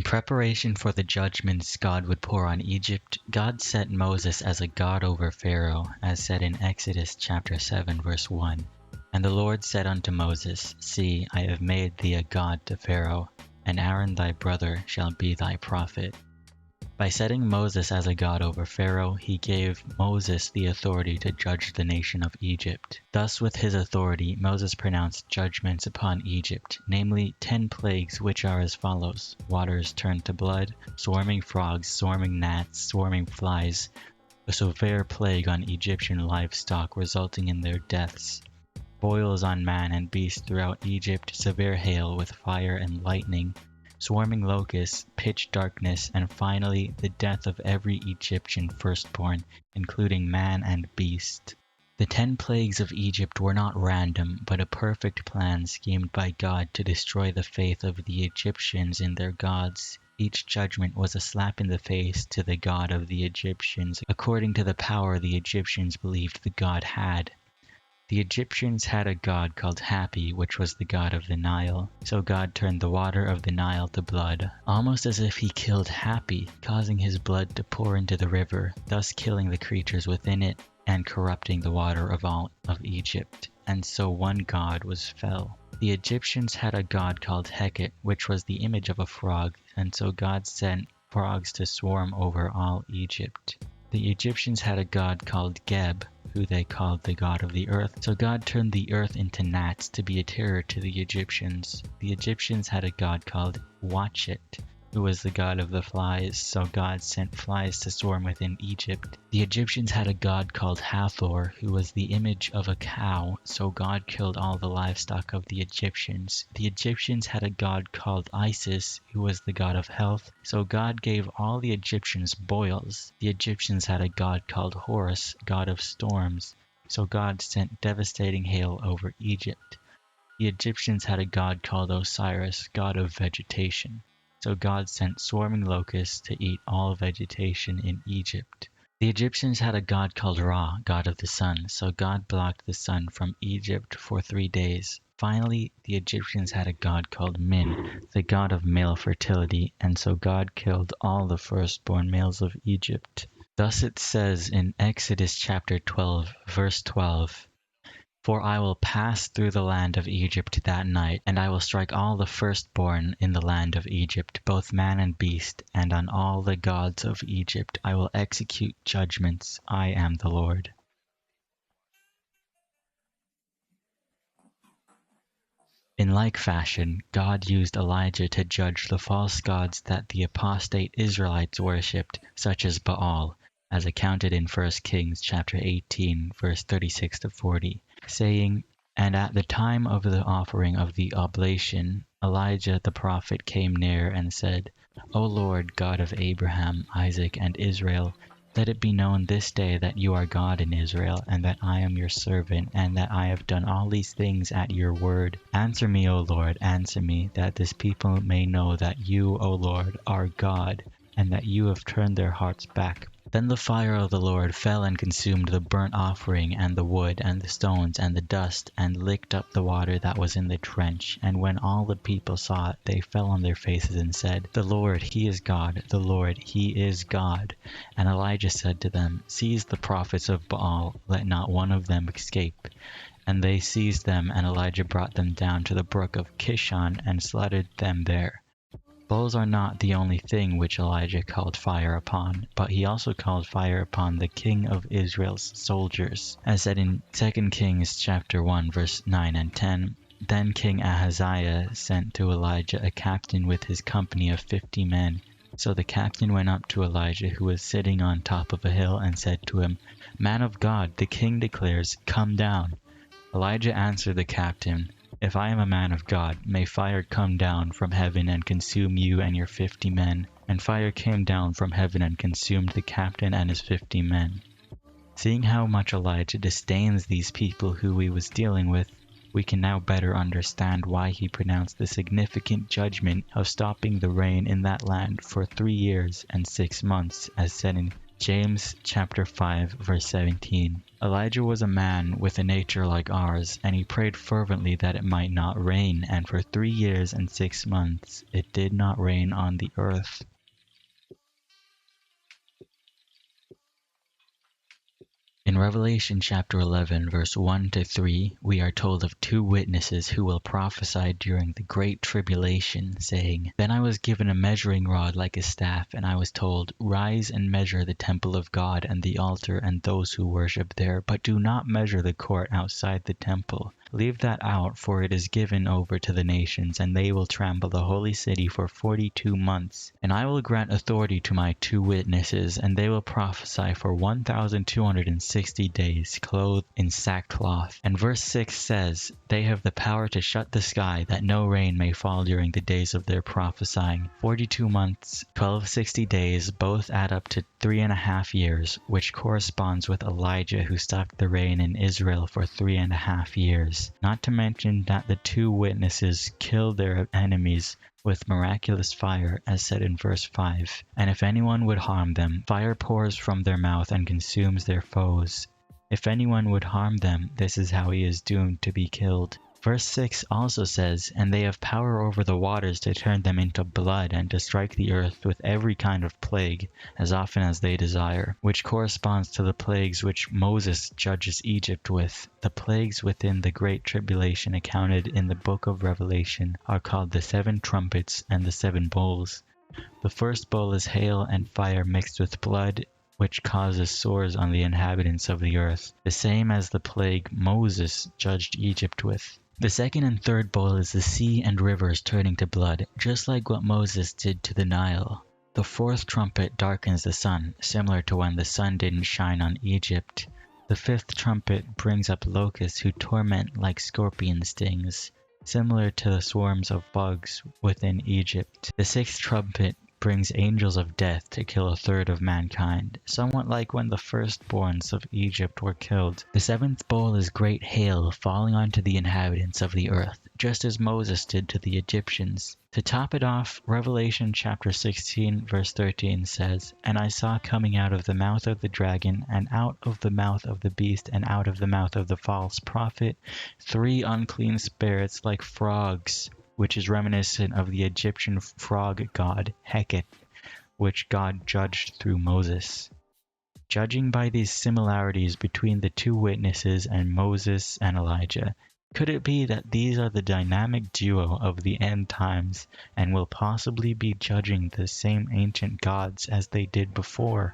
preparation for the judgments God would pour on Egypt, God set Moses as a god over Pharaoh, as said in Exodus chapter 7, verse 1. And the Lord said unto Moses, See, I have made thee a god to Pharaoh, and Aaron thy brother shall be thy prophet. By setting Moses as a god over Pharaoh, he gave Moses the authority to judge the nation of Egypt. Thus, with his authority, Moses pronounced judgments upon Egypt, namely 10 plagues, which are as follows: waters turned to blood, swarming frogs, swarming gnats, swarming flies, a severe plague on Egyptian livestock resulting in their deaths, boils on man and beast throughout Egypt, severe hail with fire and lightning, swarming locusts, pitch darkness, and finally the death of every Egyptian firstborn, including man and beast. The 10 plagues of Egypt were not random, but a perfect plan schemed by God to destroy the faith of the Egyptians in their gods. Each judgment was a slap in the face to the god of the Egyptians, according to the power the Egyptians believed the god had. The Egyptians had a god called Hapi, which was the god of the Nile. So God turned the water of the Nile to blood, almost as if he killed Hapi, causing his blood to pour into the river, thus killing the creatures within it and corrupting the water of all of Egypt. And so one god was fell. The Egyptians had a god called Heket, which was the image of a frog, and so God sent frogs to swarm over all Egypt. The Egyptians had a god called Geb, who they called the god of the earth. So God turned the earth into gnats to be a terror to the Egyptians. The Egyptians had a god called Watchet, who was the god of the flies. So God sent flies to swarm within Egypt. The Egyptians had a god called Hathor, who was the image of a cow. So God killed all the livestock of the Egyptians. The Egyptians had a god called Isis, who was the god of health. So God gave all the Egyptians boils. The Egyptians had a god called Horus, god of storms. So God sent devastating hail over Egypt. The Egyptians had a god called Osiris, god of vegetation. So God sent swarming locusts to eat all vegetation in Egypt. The Egyptians had a god called Ra, god of the sun. So God blocked the sun from Egypt for 3 days. Finally, the Egyptians had a god called Min, the god of male fertility, and so God killed all the firstborn males of Egypt. Thus it says in Exodus chapter 12, verse 12, For I will pass through the land of Egypt that night, and I will strike all the firstborn in the land of Egypt, both man and beast, and on all the gods of Egypt I will execute judgments. I am the Lord. In like fashion, God used Elijah to judge the false gods that the apostate Israelites worshipped, such as Baal, as accounted in 1 Kings chapter 18, verse 36 to 40, saying, And at the time of the offering of the oblation, Elijah the prophet came near and said, O Lord, God of Abraham, Isaac, and Israel, let it be known this day that you are God in Israel, and that I am your servant, and that I have done all these things at your word. Answer me, O Lord, answer me, that this people may know that you, O Lord, are God, and that you have turned their hearts back. Then the fire of the Lord fell and consumed the burnt offering, and the wood, and the stones, and the dust, and licked up the water that was in the trench. And when all the people saw it, they fell on their faces and said, The Lord, He is God, the Lord, He is God. And Elijah said to them, Seize the prophets of Baal, let not one of them escape. And they seized them, and Elijah brought them down to the brook of Kishon, and slaughtered them there. Bulls are not the only thing which Elijah called fire upon, but he also called fire upon the king of Israel's soldiers, as said in 2 Kings chapter 1, verse 9 and 10. Then King Ahaziah sent to Elijah a captain with his company of 50 men. So the captain went up to Elijah, who was sitting on top of a hill, and said to him, Man of God, the king declares, Come down. Elijah answered the captain, If I am a man of God, may fire come down from heaven and consume you and your 50 men. And fire came down from heaven and consumed the captain and his 50 men. Seeing how much Elijah disdains these people who he was dealing with, we can now better understand why he pronounced the significant judgment of stopping the rain in that land for 3 years and 6 months, as said in James chapter 5 verse 17. Elijah was a man with a nature like ours, and he prayed fervently that it might not rain, and for 3 years and 6 months it did not rain on the earth. In Revelation chapter 11 verse 1 to 3, we are told of 2 witnesses who will prophesy during the great tribulation, saying, "Then I was given a measuring rod like a staff, and I was told, Rise and measure the temple of God and the altar and those who worship there, but do not measure the court outside the temple. Leave that out, for it is given over to the nations, and they will trample the holy city for 42 months. And I will grant authority to my 2 witnesses, and they will prophesy for 1,260 days, clothed in sackcloth." And verse 6 says, "They have the power to shut the sky, that no rain may fall during the days of their prophesying." 42 months, 1260 days, both add up to 3.5 years, which corresponds with Elijah, who stopped the rain in Israel for 3.5 years. Not to mention that the 2 witnesses killed their enemies with miraculous fire, as said in verse 5. "And if anyone would harm them, fire pours from their mouth and consumes their foes." If anyone would harm them, this is how he is doomed to be killed. Verse 6 also says, "And they have power over the waters to turn them into blood, and to strike the earth with every kind of plague, as often as they desire," which corresponds to the plagues which Moses judges Egypt with. The plagues within the Great Tribulation accounted in the book of Revelation are called the 7 trumpets and the 7 bowls. The first bowl is hail and fire mixed with blood, which causes sores on the inhabitants of the earth, the same as the plague Moses judged Egypt with. The second and third bowl is the sea and rivers turning to blood, just like what Moses did to the Nile. The fourth trumpet darkens the sun, similar to when the sun didn't shine on Egypt. The fifth trumpet brings up locusts who torment like scorpion stings, similar to the swarms of bugs within Egypt. The sixth trumpet brings angels of death to kill 1/3 of mankind, somewhat like when the firstborns of Egypt were killed. The seventh bowl is great hail falling onto the inhabitants of the earth, just as Moses did to the Egyptians. To top it off, Revelation chapter 16 verse 13 says, "And I saw coming out of the mouth of the dragon, and out of the mouth of the beast, and out of the mouth of the false prophet, 3 unclean spirits like frogs," which is reminiscent of the Egyptian frog god Heket, which God judged through Moses. Judging by these similarities between the 2 witnesses and Moses and Elijah, could it be that these are the dynamic duo of the end times and will possibly be judging the same ancient gods as they did before?